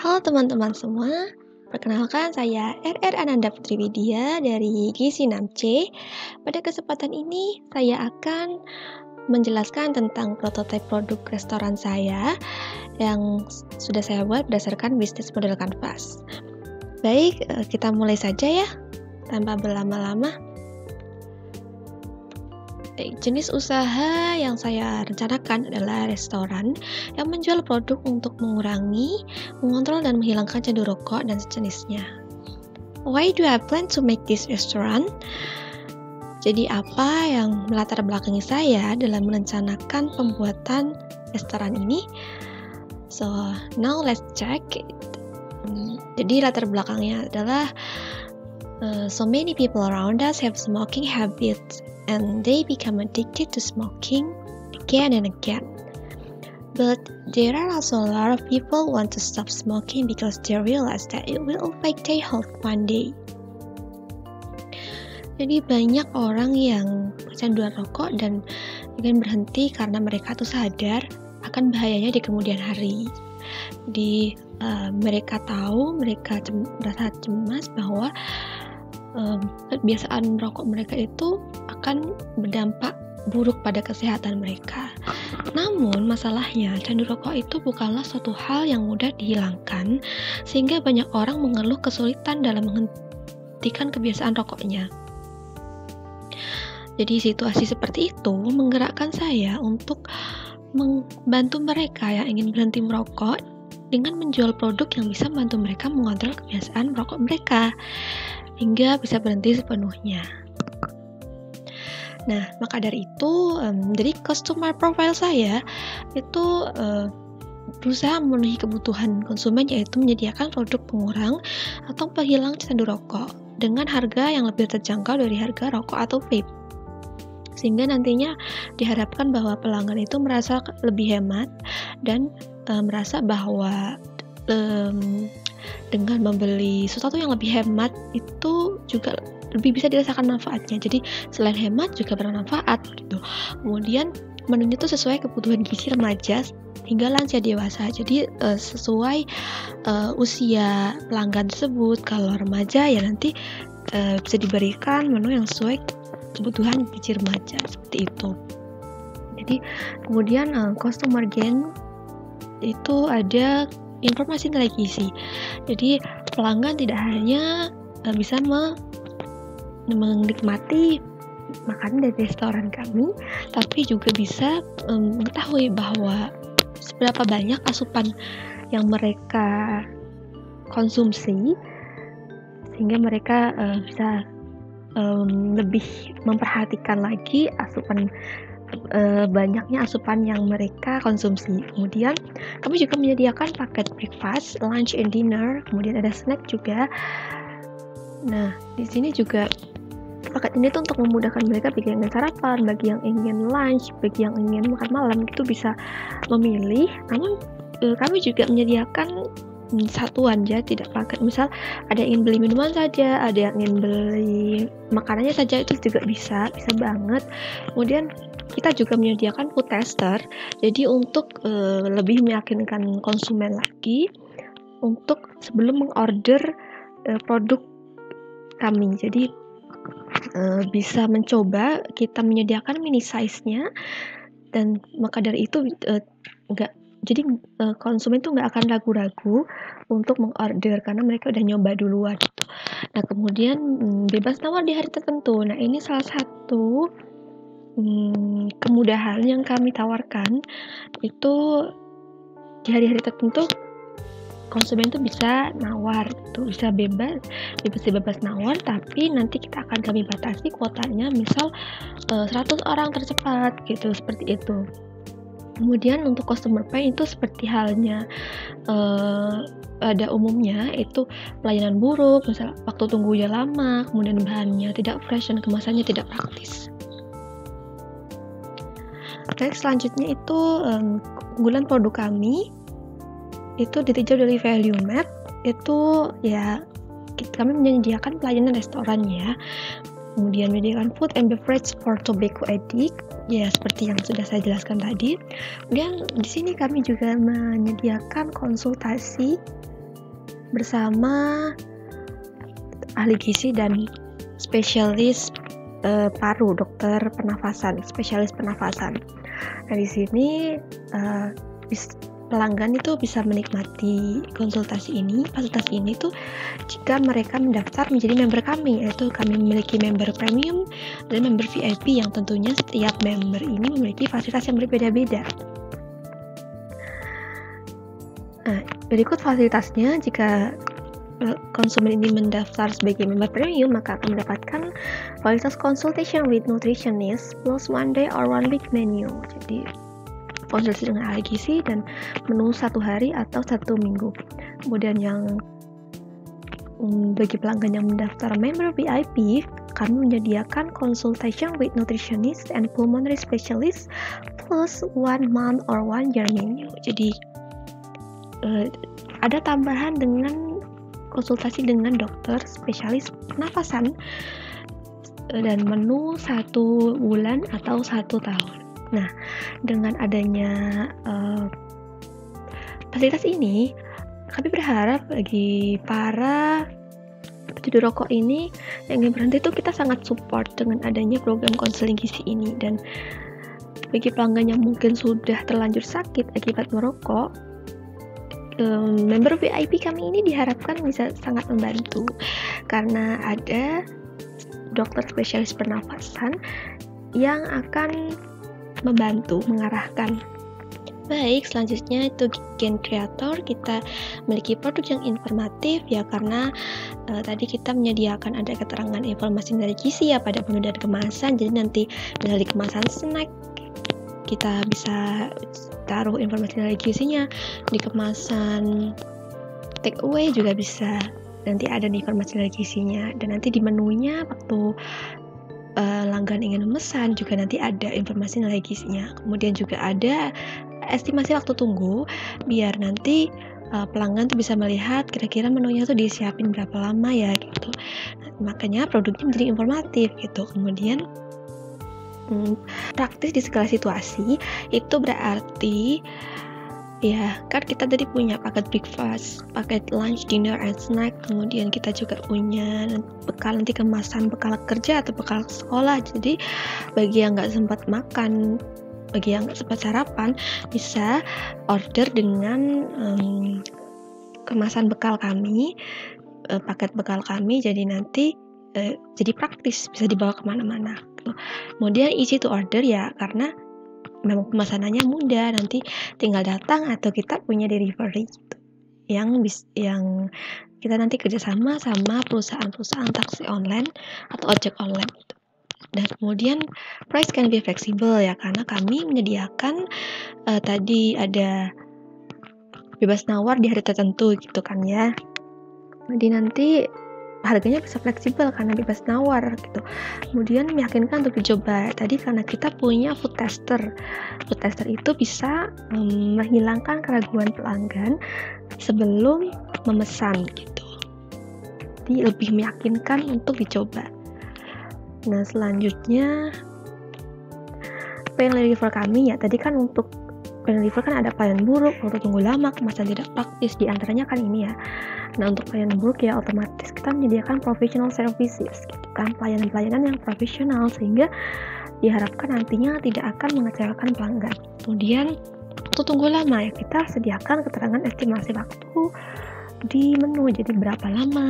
Halo teman-teman semua, perkenalkan saya RR Ananda Putri Widya dari Gizi 6C. Pada kesempatan ini, saya akan menjelaskan tentang prototipe produk restoran saya yang sudah saya buat berdasarkan bisnis model Canvas. Baik, kita mulai saja ya, tanpa berlama-lama. Jenis usaha yang saya rencanakan adalah restoran yang menjual produk untuk mengurangi, mengontrol, dan menghilangkan candu rokok dan sejenisnya. Why do I plan to make this restaurant? Jadi apa yang melatar belakangi saya dalam merencanakan pembuatan restoran ini? So, now let's check. Jadi latar belakangnya adalah so many people around us have smoking habits and they become addicted to smoking again and again. But there are also a lot of people who want to stop smoking because they realize that it will affect their health one day. Jadi banyak orang yang kecanduan rokok dan ingin berhenti karena mereka tuh sadar akan bahayanya di kemudian hari. Jadi mereka tahu, mereka merasa cemas bahwa kebiasaan merokok mereka itu akan berdampak buruk pada kesehatan mereka. Namun masalahnya candu rokok itu bukanlah suatu hal yang mudah dihilangkan, sehingga banyak orang mengeluh kesulitan dalam menghentikan kebiasaan rokoknya. Jadi situasi seperti itu menggerakkan saya untuk membantu mereka yang ingin berhenti merokok dengan menjual produk yang bisa membantu mereka mengontrol kebiasaan merokok mereka hingga bisa berhenti sepenuhnya. Nah, maka dari itu, dari customer profile saya itu berusaha memenuhi kebutuhan konsumen, yaitu menyediakan produk pengurang atau penghilang candu rokok dengan harga yang lebih terjangkau dari harga rokok atau vape. Sehingga nantinya diharapkan bahwa pelanggan itu merasa lebih hemat dan merasa bahwa dengan membeli sesuatu yang lebih hemat itu juga lebih bisa dirasakan manfaatnya. Jadi selain hemat juga bermanfaat gitu. Kemudian menunya itu sesuai kebutuhan gizi remaja hingga lansia dewasa. Jadi sesuai usia pelanggan tersebut. Kalau remaja ya nanti bisa diberikan menu yang sesuai kebutuhan gizi remaja seperti itu. Jadi kemudian customer gain itu ada informasi nilai gizi. Jadi pelanggan tidak hanya bisa menikmati makanan dari restoran kami, tapi juga bisa mengetahui bahwa seberapa banyak asupan yang mereka konsumsi, sehingga mereka bisa lebih memperhatikan lagi banyaknya asupan yang mereka konsumsi. Kemudian kami juga menyediakan paket breakfast, lunch, and dinner. Kemudian ada snack juga. Nah, di sini juga paket ini tuh untuk memudahkan mereka bagi yang ingin sarapan, bagi yang ingin lunch, bagi yang ingin makan malam itu bisa memilih. Namun kami juga menyediakan satuan ya, tidak paket. Misal ada yang ingin beli minuman saja, ada yang ingin beli makanannya saja, itu juga bisa banget. Kemudian kita juga menyediakan food tester, jadi untuk lebih meyakinkan konsumen lagi untuk sebelum mengorder produk kami. Jadi bisa mencoba, kita menyediakan mini size-nya, dan maka dari itu konsumen itu nggak akan ragu-ragu untuk mengorder karena mereka udah nyoba duluan gitu. Nah, kemudian bebas nawar di hari tertentu. Nah, ini salah satu kemudahan yang kami tawarkan, itu di hari-hari tertentu konsumen itu bisa nawar, itu bisa bebas nawar, tapi nanti kami batasi kuotanya, misal 100 orang tercepat gitu, seperti itu. Kemudian untuk customer pay itu seperti halnya pada umumnya itu pelayanan buruk, misal waktu tunggunya lama, kemudian bahannya tidak fresh dan kemasannya tidak praktis. Next, selanjutnya itu keunggulan produk kami itu ditinjau dari value map. Itu ya kami menyediakan pelayanan restoran ya, kemudian menyediakan food and beverage for tobacco addict ya, seperti yang sudah saya jelaskan tadi. Kemudian di sini kami juga menyediakan konsultasi bersama ahli gizi dan spesialis paru, dokter pernafasan, spesialis pernafasan. Nah, di sini pelanggan itu bisa menikmati konsultasi ini, fasilitasi ini tuh jika mereka mendaftar menjadi member kami, yaitu kami memiliki member premium dan member VIP yang tentunya setiap member ini memiliki fasilitas yang berbeda-beda. Nah, berikut fasilitasnya. Jika konsumen ini mendaftar sebagai member premium, maka akan mendapatkan fasilitas consultation with nutritionist plus 1 day or 1 week menu. Jadi konsultasi dengan ahli gizi dan menu 1 hari atau 1 minggu. Kemudian yang bagi pelanggan yang mendaftar member VIP, kami menyediakan consultation with nutritionist and pulmonary specialist plus 1 month or 1 year menu. Jadi ada tambahan dengan konsultasi dengan dokter spesialis pernafasan dan menu 1 bulan atau 1 tahun. Nah, dengan adanya fasilitas ini, kami berharap bagi para penjual rokok ini yang ingin berhenti itu kita sangat support dengan adanya program konseling gizi ini. Dan bagi pelanggan yang mungkin sudah terlanjur sakit akibat merokok, member VIP kami ini diharapkan bisa sangat membantu karena ada dokter spesialis pernafasan yang akan membantu mengarahkan. Baik, selanjutnya itu Gen Creator. Kita memiliki produk yang informatif ya, karena tadi kita menyediakan ada keterangan informasi dari gizi ya pada menu dan kemasan. Jadi nanti misalnya di kemasan snack kita bisa taruh informasi dari gizinya, di kemasan take away juga bisa nanti ada informasi dari gizinya, dan nanti di menunya waktu pelanggan ingin memesan juga nanti ada informasi nilai gizinya. Kemudian juga ada estimasi waktu tunggu biar nanti pelanggan tuh bisa melihat kira-kira menunya tuh disiapin berapa lama ya gitu. Makanya produknya menjadi informatif gitu. Kemudian praktis di segala situasi, itu berarti ya kan kita tadi punya paket breakfast, paket lunch, dinner, and snack. Kemudian kita juga punya bekal nanti kemasan bekal kerja atau bekal sekolah. Jadi bagi yang nggak sempat makan, bagi yang nggak sempat sarapan, bisa order dengan kemasan bekal kami, paket bekal kami. Jadi nanti jadi praktis, bisa dibawa kemana-mana. Kemudian easy to order ya, karena memang pemesanannya mudah, nanti tinggal datang atau kita punya delivery gitu. Yang kita nanti kerjasama sama perusahaan-perusahaan taksi online atau ojek online gitu. Dan kemudian price can be flexible ya, karena kami menyediakan tadi ada bebas nawar di hari tertentu gitu kan ya. Jadi nanti harganya bisa fleksibel karena bebas nawar gitu. Kemudian meyakinkan untuk dicoba. Tadi karena kita punya food tester. Food tester itu bisa menghilangkan keraguan pelanggan sebelum memesan gitu. Jadi lebih meyakinkan untuk dicoba. Nah, selanjutnya payment deliver kami ya. Tadi kan untuk payment deliver kan ada pelayanan buruk, waktu tunggu lama, kemasan tidak praktis, di antaranya kan ini ya. Nah, untuk pelayanan buruk ya otomatis kita menyediakan professional services gitu kan, pelayanan-pelayanan yang profesional sehingga diharapkan nantinya tidak akan mengecewakan pelanggan. Kemudian waktu tunggu lama ya, kita sediakan keterangan estimasi waktu di menu, jadi berapa lama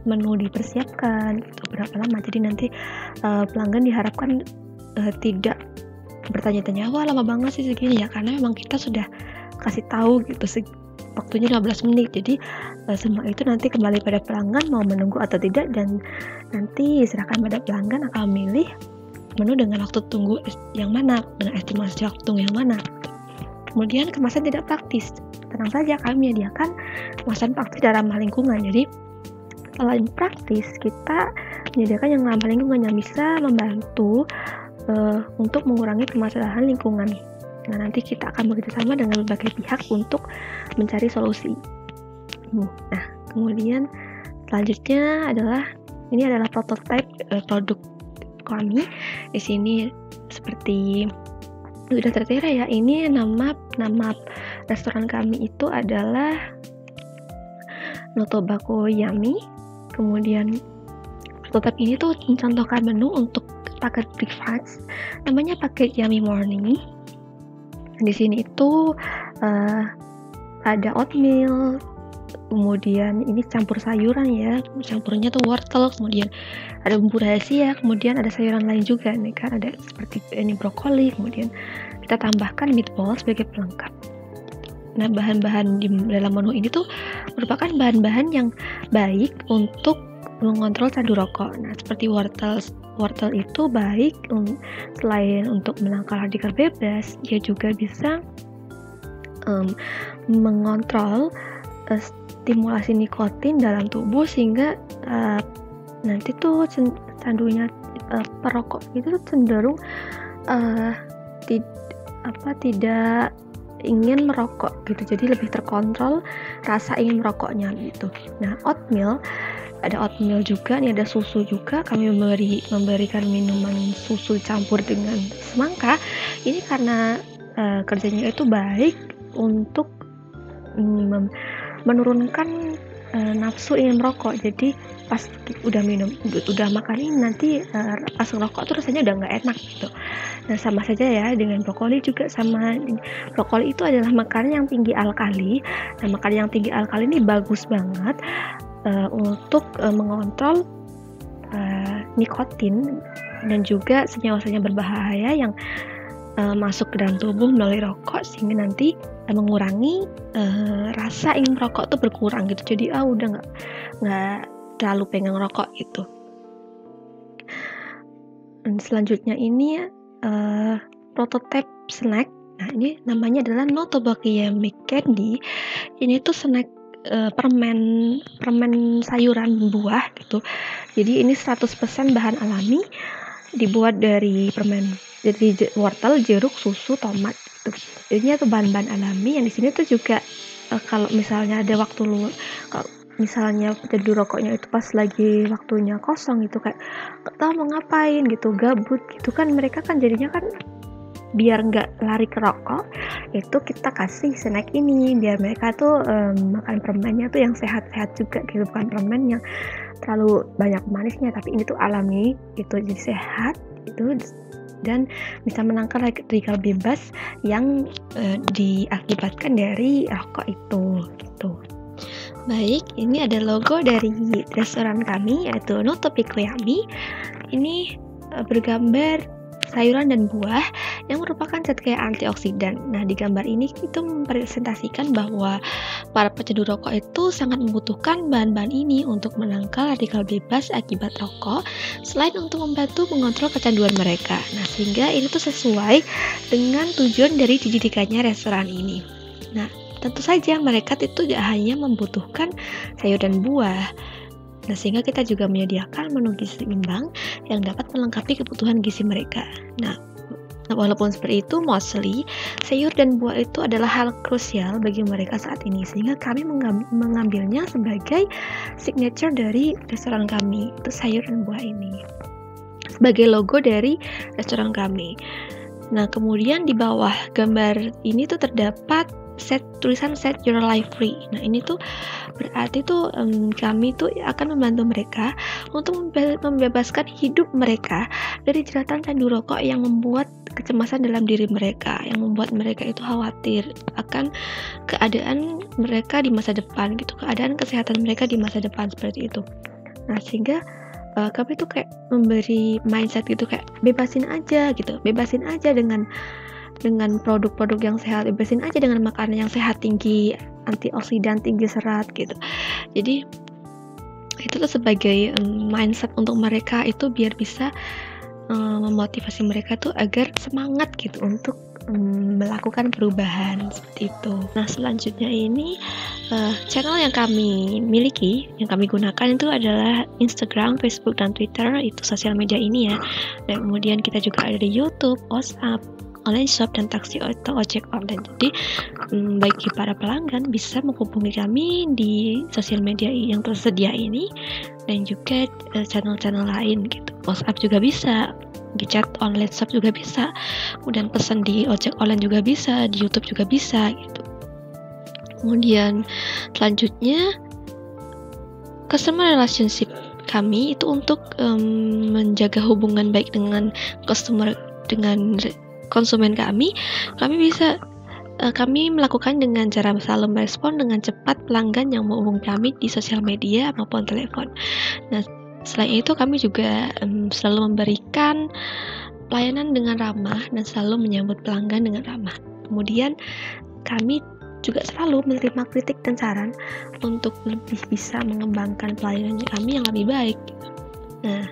menu dipersiapkan gitu, berapa lama. Jadi nanti pelanggan diharapkan tidak bertanya-tanya, wah lama banget sih segini ya, karena memang kita sudah kasih tahu gitu waktunya 15 menit. Jadi semua itu nanti kembali pada pelanggan mau menunggu atau tidak, dan nanti diserahkan pada pelanggan akan memilih menu dengan waktu tunggu yang mana, dengan estimasi waktu tunggu yang mana. Kemudian kemasan tidak praktis. Tenang saja, kami menyediakan kemasan praktis dan ramah lingkungan. Jadi selain praktis, kita menyediakan yang ramah lingkungan yang bisa membantu untuk mengurangi permasalahan lingkungan. Nah, nanti kita akan bekerjasama dengan berbagai pihak untuk mencari solusi. Nah, kemudian selanjutnya ini adalah prototipe produk kami. Di sini seperti sudah tertera ya, ini nama restoran kami itu adalah no tobacco yummy. Kemudian prototipe ini tuh mencontohkan menu untuk paket breakfast, namanya paket yummy morning. Di sini itu ada oatmeal, kemudian ini campur sayuran ya, campurnya tuh wortel, kemudian ada bumbu rahasia, kemudian ada sayuran lain juga nih kan, ada seperti ini brokoli, kemudian kita tambahkan meatball sebagai pelengkap. Nah, bahan-bahan di dalam menu ini tuh merupakan bahan-bahan yang baik untuk mengontrol candu rokok. Nah, seperti wortel itu baik selain untuk menangkal radikal bebas, dia juga bisa mengontrol stimulasi nikotin dalam tubuh sehingga nanti tuh candunya perokok itu tuh cenderung tidak ingin merokok gitu, jadi lebih terkontrol rasa ingin merokoknya gitu. Nah, ada oatmeal juga nih, ada susu juga. Kami memberikan minuman susu campur dengan semangka ini karena kerjanya itu baik untuk menurunkan nafsu ingin merokok. Jadi pas udah makan ini nanti pas ngerokok tuh rasanya udah nggak enak gitu. Nah, sama saja ya dengan brokoli juga sama. Brokoli itu adalah makanan yang tinggi alkali. Nah, makanan yang tinggi alkali ini bagus banget untuk mengontrol nikotin dan juga senyawa-senyawa berbahaya yang masuk ke dalam tubuh melalui rokok, sehingga nanti mengurangi rasa ingin merokok tuh berkurang gitu. Jadi udah nggak terlalu pengen ngerokok gitu. Dan selanjutnya ini prototipe snack. Nah, ini namanya adalah no tobacco yummy candy. Ini tuh snack permen sayuran buah gitu. Jadi ini 100% bahan alami, dibuat dari wortel, jeruk, susu, tomat gitu. Ini tuh bahan-bahan alami yang di sini tuh juga kalau misalnya ada waktu kalau misalnya pecandu rokoknya itu pas lagi waktunya kosong gitu, kayak gak tahu mau ngapain gitu, gabut gitu kan, mereka kan jadinya kan biar nggak lari ke rokok, itu kita kasih snack ini biar mereka tuh makan permennya tuh yang sehat-sehat juga gitu, bukan permen yang terlalu banyak manisnya, tapi ini tuh alami gitu, jadi sehat itu dan bisa menangkal radikal bebas yang diakibatkan dari rokok itu gitu. Baik, ini ada logo dari restoran kami yaitu No Tobacco Yummy. Ini bergambar sayuran dan buah yang merupakan zat kaya antioksidan. Nah, di gambar ini itu mempresentasikan bahwa para pecandu rokok itu sangat membutuhkan bahan-bahan ini untuk menangkal radikal bebas akibat rokok, selain untuk membantu mengontrol kecanduan mereka. Nah, sehingga ini tuh sesuai dengan tujuan dari didirikannya restoran ini. Nah, tentu saja mereka itu tidak hanya membutuhkan sayur dan buah. Nah, sehingga kita juga menyediakan menu gizi seimbang yang dapat melengkapi kebutuhan gizi mereka. Nah, walaupun seperti itu, mostly sayur dan buah itu adalah hal krusial bagi mereka saat ini, sehingga kami mengambilnya sebagai signature dari restoran kami, itu sayur dan buah ini sebagai logo dari restoran kami. Nah, kemudian di bawah gambar ini tuh terdapat tulisan set your life free. Nah, ini tuh berarti tuh kami tuh akan membantu mereka untuk membebaskan hidup mereka dari jeratan candu rokok yang membuat kecemasan dalam diri mereka, yang membuat mereka itu khawatir akan keadaan mereka di masa depan gitu, keadaan kesehatan mereka di masa depan seperti itu. Nah, sehingga kami tuh kayak memberi mindset gitu, kayak bebasin aja dengan produk-produk yang sehat, bebasin aja dengan makanan yang sehat, tinggi antioksidan, tinggi serat gitu. Jadi itu tuh sebagai mindset untuk mereka itu biar bisa memotivasi mereka tuh agar semangat gitu untuk melakukan perubahan seperti itu. Nah, selanjutnya ini channel yang kami miliki, yang kami gunakan itu adalah Instagram, Facebook, dan Twitter, itu sosial media ini ya. Dan kemudian kita juga ada di YouTube, WhatsApp, online shop, dan taksi atau ojek online. Jadi bagi para pelanggan bisa menghubungi kami di sosial media yang tersedia ini dan juga channel-channel lain gitu. WhatsApp juga bisa, di chat online shop juga bisa, kemudian pesan di ojek online juga bisa, di YouTube juga bisa gitu. Kemudian selanjutnya customer relationship kami itu untuk menjaga hubungan baik dengan konsumen kami bisa kami melakukan dengan cara selalu merespon dengan cepat pelanggan yang menghubungi kami di sosial media maupun telepon. Nah, selain itu kami juga selalu memberikan pelayanan dengan ramah dan selalu menyambut pelanggan dengan ramah. Kemudian kami juga selalu menerima kritik dan saran untuk lebih bisa mengembangkan pelayanan kami yang lebih baik. Nah,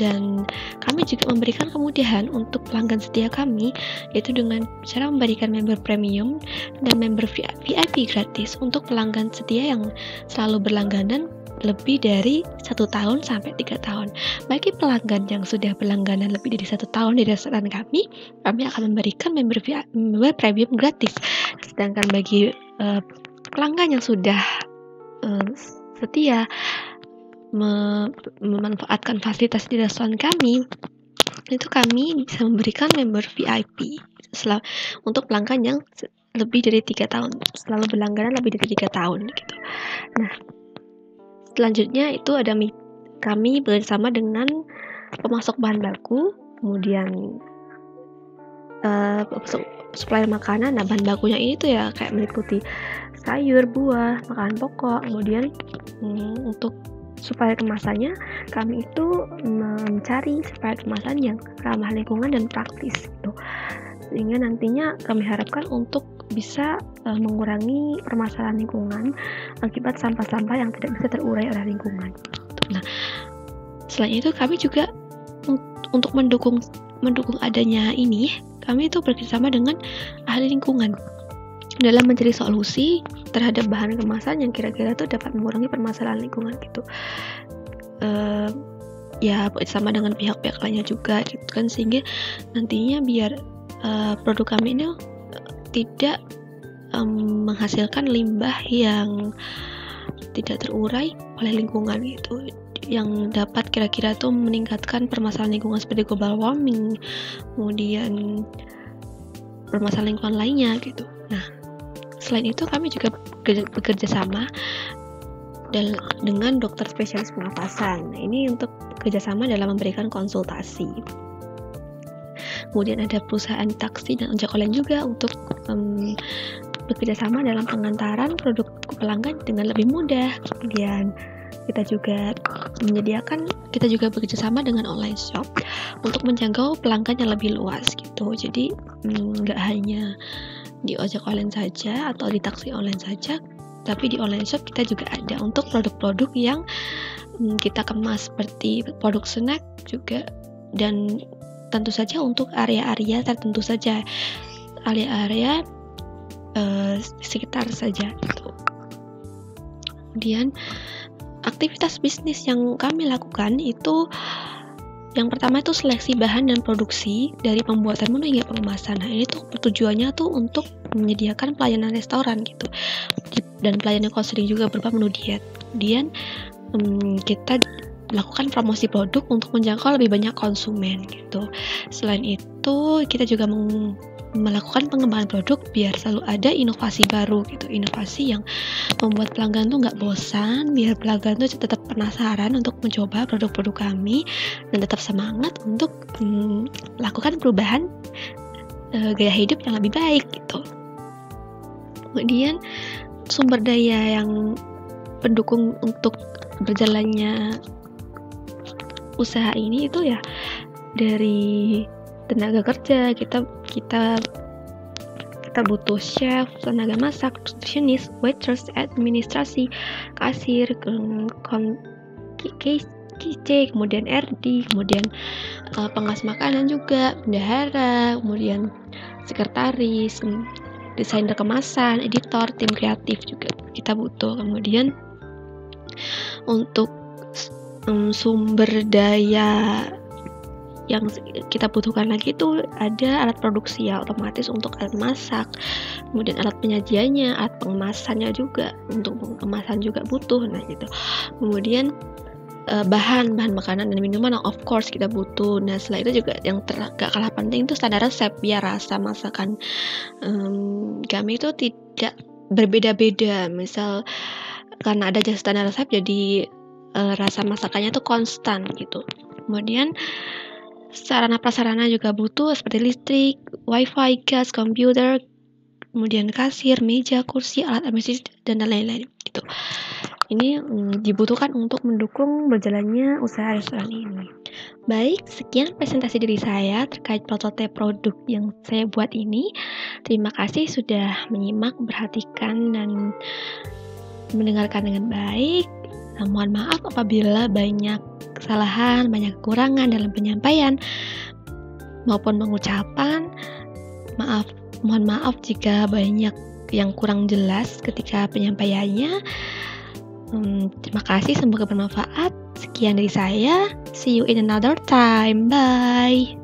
dan kami juga memberikan kemudahan untuk pelanggan setia kami, yaitu dengan cara memberikan member premium dan member VIP gratis untuk pelanggan setia yang selalu berlangganan lebih dari 1 tahun sampai 3 tahun. Bagi pelanggan yang sudah berlangganan lebih dari 1 tahun di restoran kami akan memberikan member premium gratis. Sedangkan bagi pelanggan yang sudah setia memanfaatkan fasilitas di restoran kami, itu kami bisa memberikan member VIP untuk pelanggan yang lebih dari 3 tahun, selalu berlangganan lebih dari 3 tahun gitu. Nah, selanjutnya itu ada kami bersama dengan pemasok bahan baku, kemudian supplier makanan. Nah, bahan bakunya ini tuh ya kayak meliputi sayur, buah, makanan pokok. Kemudian untuk supplier kemasannya, kami itu mencari supplier kemasan yang ramah lingkungan dan praktis gitu. Sehingga nantinya kami harapkan untuk bisa mengurangi permasalahan lingkungan akibat sampah-sampah yang tidak bisa terurai oleh lingkungan. Nah, selain itu kami juga untuk mendukung adanya ini, kami itu bekerjasama dengan ahli lingkungan dalam mencari solusi terhadap bahan kemasan yang kira-kira tuh dapat mengurangi permasalahan lingkungan gitu. Ya bersama dengan pihak-pihak lainnya juga gitu kan, sehingga nantinya biar produk kami ini tidak menghasilkan limbah yang tidak terurai oleh lingkungan gitu, yang dapat kira-kira tuh meningkatkan permasalahan lingkungan seperti global warming, kemudian permasalahan lingkungan lainnya gitu. Nah, selain itu kami juga bekerja sama dengan dokter spesialis pernapasan. Nah, ini untuk kerjasama dalam memberikan konsultasi. Kemudian ada perusahaan taksi dan ojek online juga untuk bekerja sama dalam pengantaran produk pelanggan dengan lebih mudah. Kemudian kita juga bekerja sama dengan online shop untuk menjangkau pelanggan yang lebih luas gitu. Jadi nggak hanya di ojek online saja atau di taksi online saja, tapi di online shop kita juga ada untuk produk-produk yang kita kemas seperti produk snack juga, dan tentu saja untuk area-area tertentu saja, area-area sekitar saja gitu. Kemudian aktivitas bisnis yang kami lakukan itu yang pertama itu seleksi bahan dan produksi dari pembuatan menu hingga pengemasan. Nah, ini tuh tujuannya tuh untuk menyediakan pelayanan restoran gitu, dan pelayanan counseling juga berupa menu diet. Kemudian kita melakukan promosi produk untuk menjangkau lebih banyak konsumen gitu. Selain itu kita juga melakukan pengembangan produk biar selalu ada inovasi baru gitu, inovasi yang membuat pelanggan tuh nggak bosan, biar pelanggan tuh tetap penasaran untuk mencoba produk-produk kami dan tetap semangat untuk melakukan perubahan gaya hidup yang lebih baik gitu. Kemudian sumber daya yang pendukung untuk berjalannya usaha ini itu ya dari tenaga kerja. Kita butuh chef, tenaga masak, nutritionist, waitress, administrasi, kasir, KC, kemudian RD, kemudian pengas makanan juga, bendahara, kemudian sekretaris, desainer kemasan, editor, tim kreatif juga kita butuh. Kemudian untuk sumber daya yang kita butuhkan lagi itu ada alat produksi ya otomatis untuk alat masak, kemudian alat penyajiannya, alat pengemasannya juga, untuk pengemasan juga butuh. Nah gitu. Kemudian bahan makanan dan minuman of course kita butuh. Nah setelah itu juga yang gak kalah penting itu standar resep, biar rasa masakan kami itu tidak berbeda-beda. Misal karena ada just standar resep, jadi rasa masakannya tuh konstan gitu. Kemudian sarana prasarana juga butuh seperti listrik, wifi, gas, komputer, kemudian kasir, meja, kursi, alat administrasi, dan lain-lain gitu. Ini dibutuhkan untuk mendukung berjalannya usaha restoran ini. Baik, sekian presentasi dari saya terkait prototipe produk yang saya buat ini. Terima kasih sudah menyimak, memperhatikan, dan mendengarkan dengan baik. Mohon maaf apabila banyak kesalahan, banyak kekurangan dalam penyampaian maupun pengucapan. Mohon maaf jika banyak yang kurang jelas ketika penyampaiannya. Terima kasih, semoga bermanfaat. Sekian dari saya. See you in another time. Bye.